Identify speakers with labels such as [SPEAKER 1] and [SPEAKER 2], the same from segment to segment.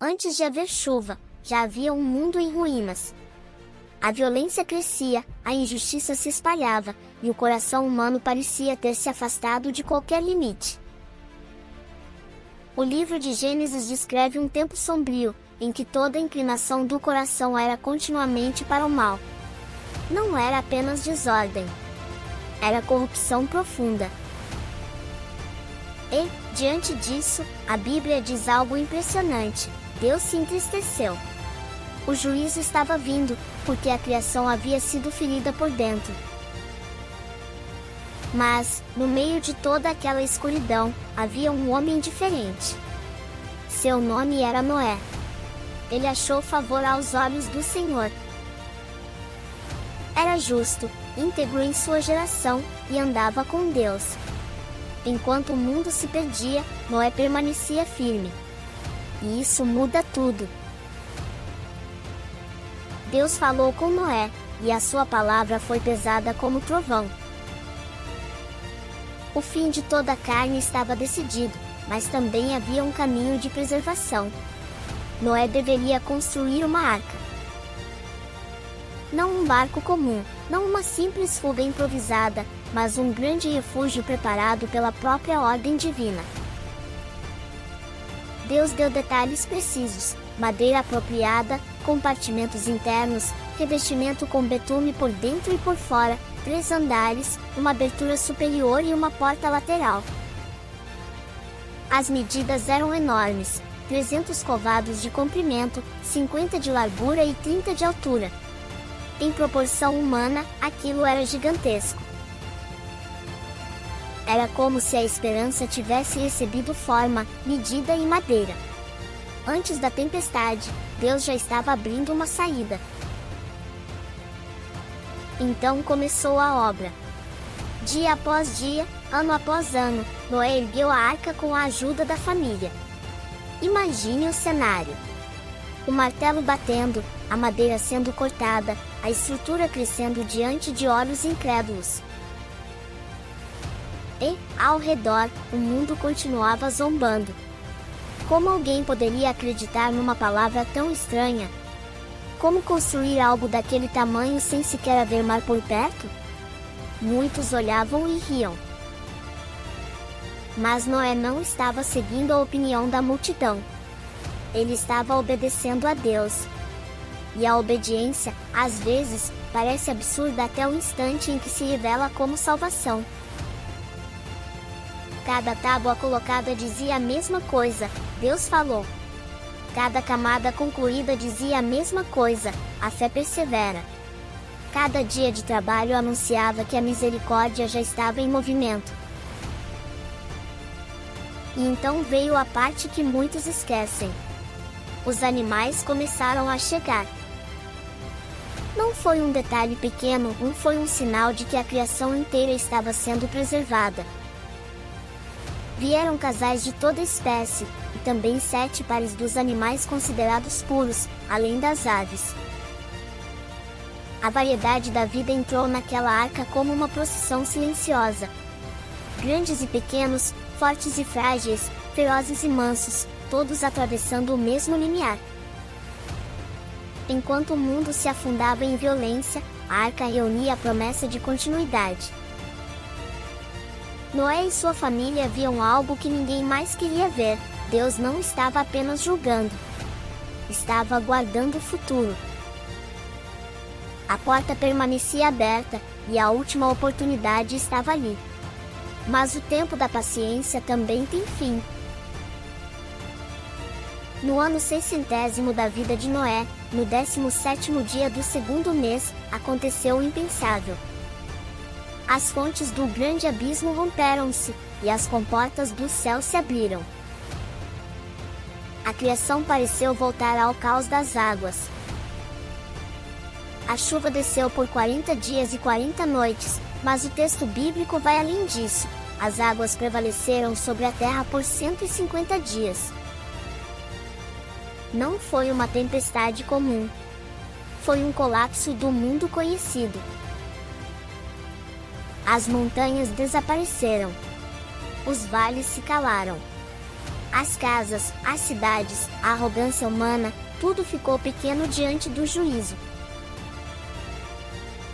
[SPEAKER 1] Antes de haver chuva, já havia um mundo em ruínas. A violência crescia, a injustiça se espalhava, e o coração humano parecia ter se afastado de qualquer limite. O livro de Gênesis descreve um tempo sombrio, em que toda a inclinação do coração era continuamente para o mal. Não era apenas desordem. Era corrupção profunda. E, diante disso, a Bíblia diz algo impressionante: Deus se entristeceu. O juízo estava vindo, porque a criação havia sido ferida por dentro. Mas, no meio de toda aquela escuridão, havia um homem diferente. Seu nome era Noé. Ele achou favor aos olhos do Senhor. Era justo, íntegro em sua geração, e andava com Deus. Enquanto o mundo se perdia, Noé permanecia firme. E isso muda tudo. Deus falou com Noé, e a sua palavra foi pesada como trovão. O fim de toda a carne estava decidido, mas também havia um caminho de preservação. Noé deveria construir uma arca. Não um barco comum, não uma simples fuga improvisada, mas um grande refúgio preparado pela própria ordem divina. Deus deu detalhes precisos: madeira apropriada, compartimentos internos, revestimento com betume por dentro e por fora, 3 andares, uma abertura superior e uma porta lateral. As medidas eram enormes: 300 covados de comprimento, 50 de largura e 30 de altura. Em proporção humana, aquilo era gigantesco. Era como se a esperança tivesse recebido forma, medida e madeira. Antes da tempestade, Deus já estava abrindo uma saída. Então começou a obra. Dia após dia, ano após ano, Noé ergueu a arca com a ajuda da família. Imagine o cenário: o martelo batendo, a madeira sendo cortada, a estrutura crescendo diante de olhos incrédulos. E, ao redor, o mundo continuava zombando. Como alguém poderia acreditar numa palavra tão estranha? Como construir algo daquele tamanho sem sequer haver mar por perto? Muitos olhavam e riam. Mas Noé não estava seguindo a opinião da multidão. Ele estava obedecendo a Deus. E a obediência, às vezes, parece absurda até o instante em que se revela como salvação. Cada tábua colocada dizia a mesma coisa: Deus falou. Cada camada concluída dizia a mesma coisa: a fé persevera. Cada dia de trabalho anunciava que a misericórdia já estava em movimento. E então veio a parte que muitos esquecem. Os animais começaram a chegar. Não foi um detalhe pequeno, foi um sinal de que a criação inteira estava sendo preservada. Vieram casais de toda espécie, e também 7 pares dos animais considerados puros, além das aves. A variedade da vida entrou naquela arca como uma procissão silenciosa. Grandes e pequenos, fortes e frágeis, ferozes e mansos, todos atravessando o mesmo limiar. Enquanto o mundo se afundava em violência, a arca reunia a promessa de continuidade. Noé e sua família viam algo que ninguém mais queria ver: Deus não estava apenas julgando. Estava guardando o futuro. A porta permanecia aberta, e a última oportunidade estava ali. Mas o tempo da paciência também tem fim. No ano 600º da vida de Noé, no 17º dia do 2º mês, aconteceu o impensável. As fontes do grande abismo romperam-se, e as comportas do céu se abriram. A criação pareceu voltar ao caos das águas. A chuva desceu por 40 dias e 40 noites, mas o texto bíblico vai além disso: as águas prevaleceram sobre a terra por 150 dias. Não foi uma tempestade comum. Foi um colapso do mundo conhecido. As montanhas desapareceram. Os vales se calaram. As casas, as cidades, a arrogância humana, tudo ficou pequeno diante do juízo.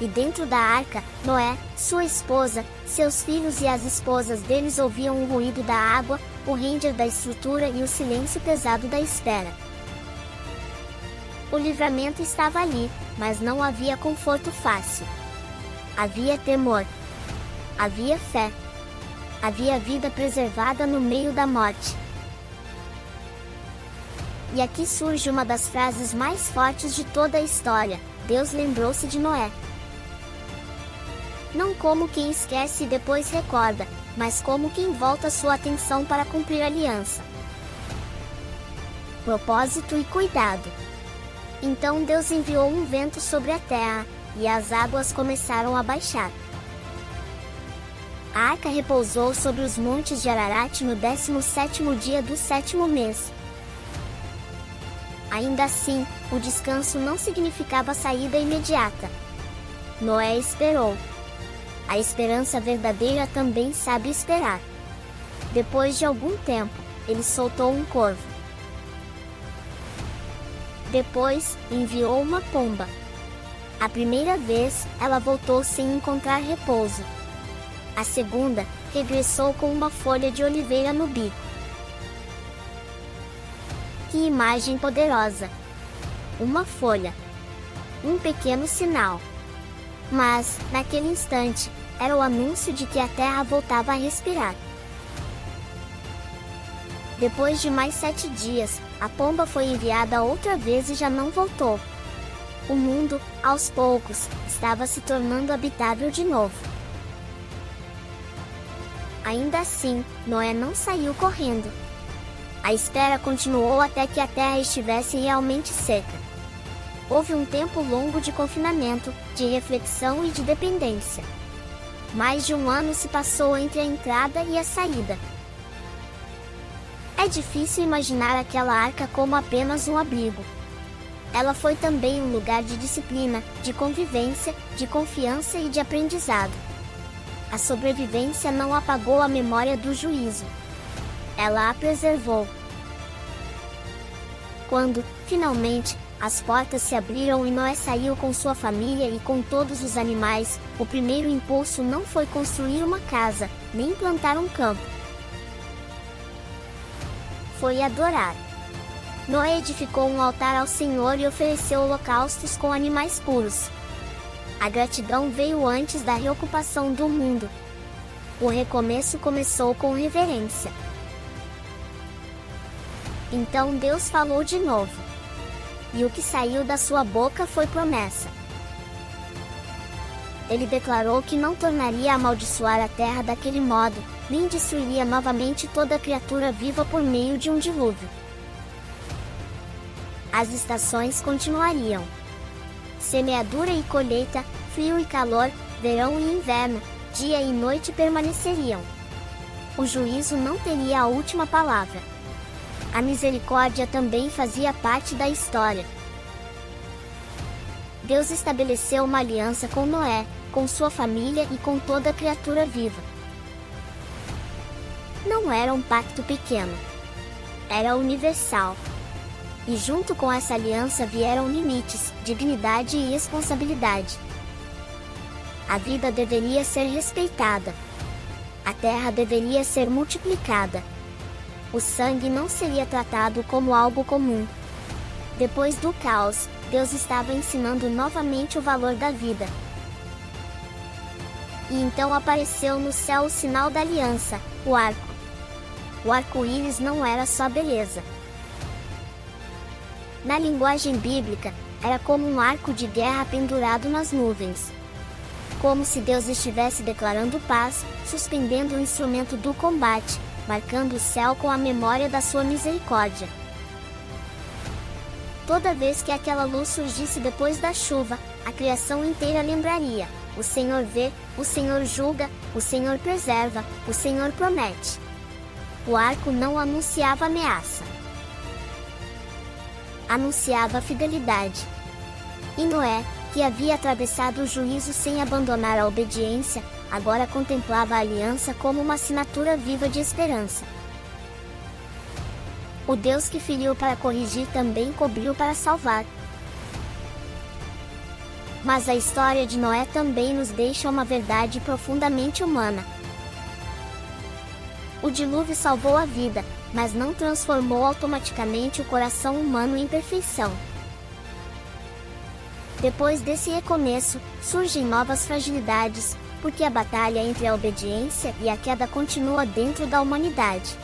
[SPEAKER 1] E dentro da arca, Noé, sua esposa, seus filhos e as esposas deles ouviam o ruído da água, o ranger da estrutura e o silêncio pesado da espera. O livramento estava ali, mas não havia conforto fácil. Havia temor. Havia fé. Havia vida preservada no meio da morte. E aqui surge uma das frases mais fortes de toda a história: Deus lembrou-se de Noé. Não como quem esquece e depois recorda, mas como quem volta sua atenção para cumprir a aliança. Propósito e cuidado. Então Deus enviou um vento sobre a terra, e as águas começaram a baixar. A arca repousou sobre os montes de Ararat no 17º dia do 7º mês. Ainda assim, o descanso não significava saída imediata. Noé esperou. A esperança verdadeira também sabe esperar. Depois de algum tempo, ele soltou um corvo. Depois, enviou uma pomba. A primeira vez, ela voltou sem encontrar repouso. A segunda, regressou com uma folha de oliveira no bico. Que imagem poderosa! Uma folha. Um pequeno sinal. Mas, naquele instante, era o anúncio de que a terra voltava a respirar. Depois de mais 7 dias, a pomba foi enviada outra vez e já não voltou. O mundo, aos poucos, estava se tornando habitável de novo. Ainda assim, Noé não saiu correndo. A espera continuou até que a terra estivesse realmente seca. Houve um tempo longo de confinamento, de reflexão e de dependência. Mais de um ano se passou entre a entrada e a saída. É difícil imaginar aquela arca como apenas um abrigo. Ela foi também um lugar de disciplina, de convivência, de confiança e de aprendizado. A sobrevivência não apagou a memória do juízo. Ela a preservou. Quando, finalmente, as portas se abriram e Noé saiu com sua família e com todos os animais, o primeiro impulso não foi construir uma casa, nem plantar um campo. Foi adorar. Noé edificou um altar ao Senhor e ofereceu holocaustos com animais puros. A gratidão veio antes da reocupação do mundo. O recomeço começou com reverência. Então Deus falou de novo. E o que saiu da sua boca foi promessa. Ele declarou que não tornaria a amaldiçoar a terra daquele modo, nem destruiria novamente toda criatura viva por meio de um dilúvio. As estações continuariam. Semeadura e colheita, frio e calor, verão e inverno, dia e noite permaneceriam. O juízo não teria a última palavra. A misericórdia também fazia parte da história. Deus estabeleceu uma aliança com Noé, com sua família e com toda criatura viva. Não era um pacto pequeno. Era universal. E junto com essa aliança vieram limites, dignidade e responsabilidade. A vida deveria ser respeitada. A terra deveria ser multiplicada. O sangue não seria tratado como algo comum. Depois do caos, Deus estava ensinando novamente o valor da vida. E então apareceu no céu o sinal da aliança, o arco. O arco-íris não era só beleza. Na linguagem bíblica, era como um arco de guerra pendurado nas nuvens. Como se Deus estivesse declarando paz, suspendendo o instrumento do combate, marcando o céu com a memória da sua misericórdia. Toda vez que aquela luz surgisse depois da chuva, a criação inteira lembraria: o Senhor vê, o Senhor julga, o Senhor preserva, o Senhor promete. O arco não anunciava ameaça. Anunciava fidelidade. E Noé, que havia atravessado o juízo sem abandonar a obediência, agora contemplava a aliança como uma assinatura viva de esperança. O Deus que feriu para corrigir também cobriu para salvar. Mas a história de Noé também nos deixa uma verdade profundamente humana. O dilúvio salvou a vida, mas não transformou automaticamente o coração humano em perfeição. Depois desse recomeço, surgem novas fragilidades, porque a batalha entre a obediência e a queda continua dentro da humanidade.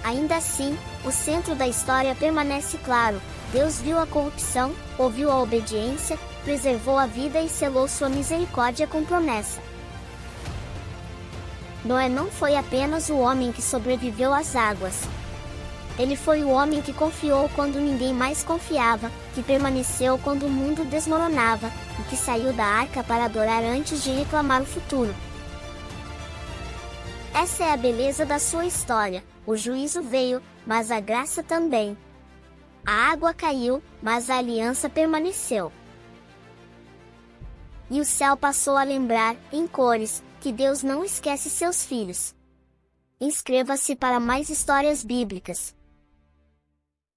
[SPEAKER 1] Ainda assim, o centro da história permanece claro: Deus viu a corrupção, ouviu a obediência, preservou a vida e selou sua misericórdia com promessa. Noé não foi apenas o homem que sobreviveu às águas. Ele foi o homem que confiou quando ninguém mais confiava, que permaneceu quando o mundo desmoronava, e que saiu da arca para adorar antes de reclamar o futuro. Essa é a beleza da sua história: o juízo veio, mas a graça também. A água caiu, mas a aliança permaneceu. E o céu passou a lembrar, em cores, que Deus não esquece seus filhos. Inscreva-se para mais histórias bíblicas.